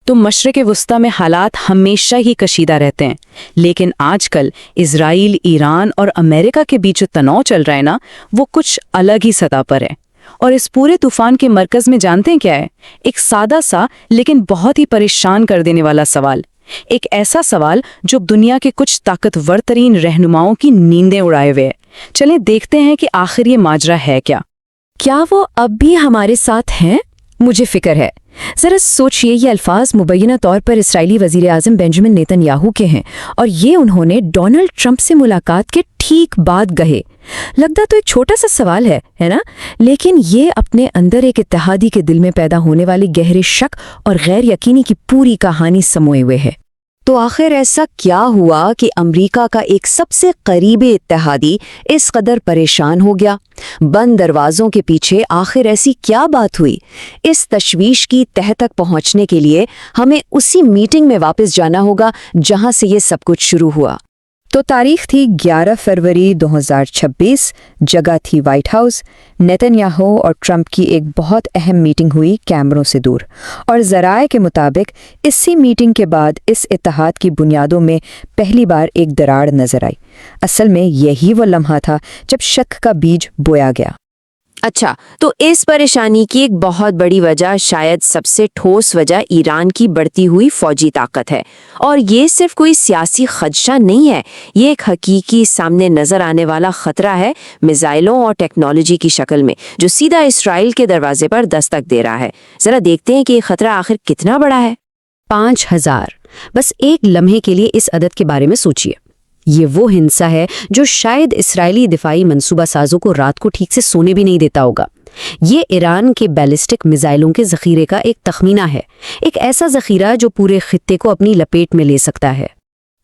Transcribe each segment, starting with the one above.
تو مشرق وسطی میں حالات ہمیشہ ہی کشیدہ رہتے ہیں، لیکن آج کل اسرائیل، ایران اور امریکہ کے بیچ جو تناؤ چل رہا ہے نا، وہ کچھ الگ ہی سطح پر ہے۔ اور اس پورے طوفان کے مرکز میں جانتے ہیں کیا ہے؟ ایک سادہ سا لیکن بہت ہی پریشان کر دینے والا سوال، ایک ایسا سوال جو دنیا کے کچھ طاقتور ترین رہنماؤں کی نیندیں اڑائے ہوئے ہے۔ چلیں دیکھتے ہیں کہ آخر یہ ماجرا ہے کیا وہ اب بھی ہمارے ساتھ ہیں؟ مجھے فکر ہے۔ ذرا سوچئے، یہ الفاظ مبینہ طور پر اسرائیلی وزیر اعظم بنجامن نیتن یاہو کے ہیں، اور یہ انہوں نے ڈونلڈ ٹرمپ سے ملاقات کے ٹھیک بعد کہے۔ لگتا تو ایک چھوٹا سا سوال ہے نا؟ لیکن یہ اپنے اندر ایک اتحادی کے دل میں پیدا ہونے والی گہرے شک اور غیر یقینی کی پوری کہانی سموئے ہوئے ہے۔ تو آخر ایسا کیا ہوا کہ امریکہ کا ایک سب سے قریبی اتحادی اس قدر پریشان ہو گیا؟ بند دروازوں کے پیچھے آخر ایسی کیا بات ہوئی؟ اس تشویش کی تہہ تک پہنچنے کے لیے ہمیں اسی میٹنگ میں واپس جانا ہوگا جہاں سے یہ سب کچھ شروع ہوا۔ تو تاریخ تھی 11 فروری 2026، جگہ تھی وائٹ ہاؤس۔ نیتن یاہو اور ٹرمپ کی ایک بہت اہم میٹنگ ہوئی کیمروں سے دور، اور ذرائع کے مطابق اسی میٹنگ کے بعد اس اتحاد کی بنیادوں میں پہلی بار ایک دراڑ نظر آئی۔ اصل میں یہی وہ لمحہ تھا جب شک کا بیج بویا گیا۔ اچھا، تو اس پریشانی کی ایک بہت بڑی وجہ، شاید سب سے ٹھوس وجہ، ایران کی بڑھتی ہوئی فوجی طاقت ہے۔ اور یہ صرف کوئی سیاسی خدشہ نہیں ہے، یہ ایک حقیقی سامنے نظر آنے والا خطرہ ہے، میزائلوں اور ٹیکنالوجی کی شکل میں، جو سیدھا اسرائیل کے دروازے پر دستک دے رہا ہے۔ ذرا دیکھتے ہیں کہ یہ خطرہ آخر کتنا بڑا ہے۔ 5000۔ بس ایک لمحے کے لیے اس عدد کے بارے میں سوچئے۔ یہ وہ ہنسا ہے جو شاید اسرائیلی دفاعی منصوبہ سازوں کو رات کو ٹھیک سے سونے بھی نہیں دیتا ہوگا۔ یہ ایران کے بیلسٹک میزائلوں کے ذخیرے کا ایک تخمینہ ہے، ایک ایسا ذخیرہ جو پورے خطے کو اپنی لپیٹ میں لے سکتا ہے۔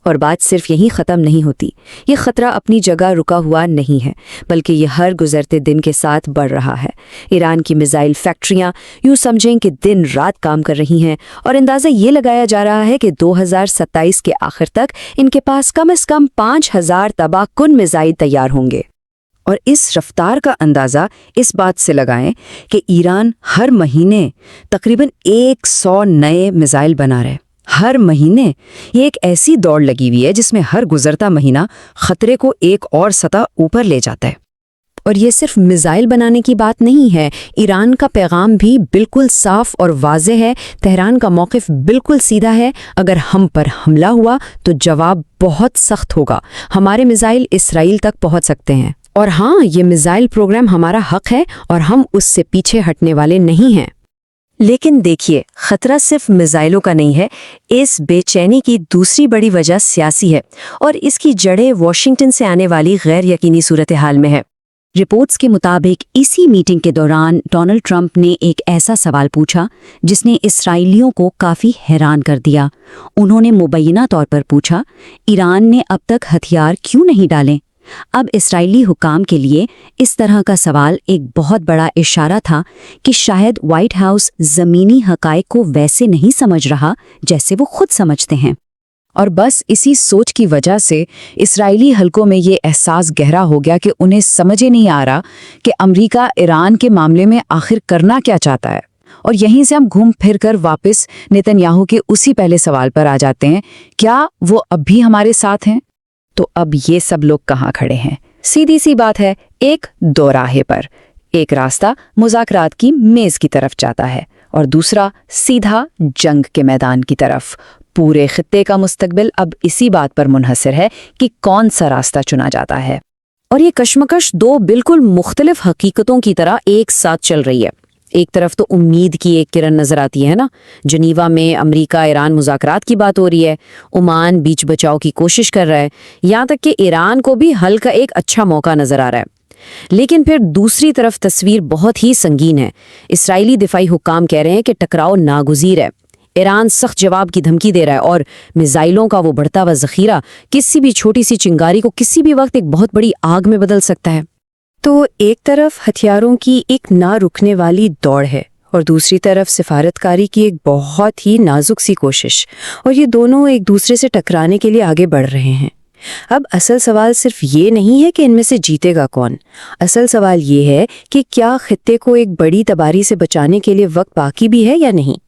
اور بات صرف یہیں ختم نہیں ہوتی، یہ خطرہ اپنی جگہ رکا ہوا نہیں ہے، بلکہ یہ ہر گزرتے دن کے ساتھ بڑھ رہا ہے۔ ایران کی میزائل فیکٹریاں یوں سمجھیں کہ دن رات کام کر رہی ہیں، اور اندازہ یہ لگایا جا رہا ہے کہ 2027 کے آخر تک ان کے پاس کم از کم 5000 تباہ کن میزائل تیار ہوں گے۔ اور اس رفتار کا اندازہ اس بات سے لگائیں کہ ایران ہر مہینے تقریباً 100 نئے میزائل بنا رہے۔ ہر مہینے یہ ایک ایسی دوڑ لگی ہوئی ہے جس میں ہر گزرتا مہینہ خطرے کو ایک اور سطح اوپر لے جاتا ہے۔ اور یہ صرف میزائل بنانے کی بات نہیں ہے، ایران کا پیغام بھی بالکل صاف اور واضح ہے۔ تہران کا موقف بالکل سیدھا ہے، اگر ہم پر حملہ ہوا تو جواب بہت سخت ہوگا۔ ہمارے میزائل اسرائیل تک پہنچ سکتے ہیں، اور ہاں، یہ میزائل پروگرام ہمارا حق ہے اور ہم اس سے پیچھے ہٹنے والے نہیں ہیں۔ لیکن دیکھیے، خطرہ صرف میزائلوں کا نہیں ہے، اس بے چینی کی دوسری بڑی وجہ سیاسی ہے، اور اس کی جڑیں واشنگٹن سے آنے والی غیر یقینی صورتحال میں ہے۔ رپورٹس کے مطابق اسی میٹنگ کے دوران ڈونلڈ ٹرمپ نے ایک ایسا سوال پوچھا جس نے اسرائیلیوں کو کافی حیران کر دیا۔ انہوں نے مبینہ طور پر پوچھا، ایران نے اب تک ہتھیار کیوں نہیں ڈالے؟ اب اسرائیلی حکام کے لیے اس طرح کا سوال ایک بہت بڑا اشارہ تھا کہ شاید وائٹ ہاؤس زمینی حقائق کو ویسے نہیں سمجھ رہا جیسے وہ خود سمجھتے ہیں۔ اور بس اسی سوچ کی وجہ سے اسرائیلی حلقوں میں یہ احساس گہرا ہو گیا کہ انہیں سمجھ ہی نہیں آ رہا کہ امریکہ ایران کے معاملے میں آخر کرنا کیا چاہتا ہے۔ اور یہیں سے ہم گھوم پھر کر واپس نیتن یاہو کے اسی پہلے سوال پر آ جاتے ہیں، کیا وہ اب بھی ہمارے ساتھ ہیں؟ تو اب یہ سب لوگ کہاں کھڑے ہیں؟ سیدھی سی بات ہے، ایک دو راہے پر۔ ایک راستہ مذاکرات کی میز کی طرف جاتا ہے، اور دوسرا سیدھا جنگ کے میدان کی طرف۔ پورے خطے کا مستقبل اب اسی بات پر منحصر ہے کہ کون سا راستہ چنا جاتا ہے۔ اور یہ کشمکش دو بالکل مختلف حقیقتوں کی طرح ایک ساتھ چل رہی ہے۔ ایک طرف تو امید کی ایک کرن نظر آتی ہے نا، جنیوا میں امریکہ ایران مذاکرات کی بات ہو رہی ہے، عمان بیچ بچاؤ کی کوشش کر رہا ہے، یہاں تک کہ ایران کو بھی حل کا ایک اچھا موقع نظر آ رہا ہے۔ لیکن پھر دوسری طرف تصویر بہت ہی سنگین ہے۔ اسرائیلی دفاعی حکام کہہ رہے ہیں کہ ٹکراؤ ناگزیر ہے، ایران سخت جواب کی دھمکی دے رہا ہے، اور میزائلوں کا وہ بڑھتا ہوا ذخیرہ کسی بھی چھوٹی سی چنگاری کو کسی بھی وقت ایک بہت بڑی آگ میں بدل سکتا ہے۔ تو ایک طرف ہتھیاروں کی ایک نہ رکنے والی دوڑ ہے، اور دوسری طرف سفارتکاری کی ایک بہت ہی نازک سی کوشش، اور یہ دونوں ایک دوسرے سے ٹکرانے کے لیے آگے بڑھ رہے ہیں۔ اب اصل سوال صرف یہ نہیں ہے کہ ان میں سے جیتے گا کون، اصل سوال یہ ہے کہ کیا خطے کو ایک بڑی تباہی سے بچانے کے لیے وقت باقی بھی ہے یا نہیں۔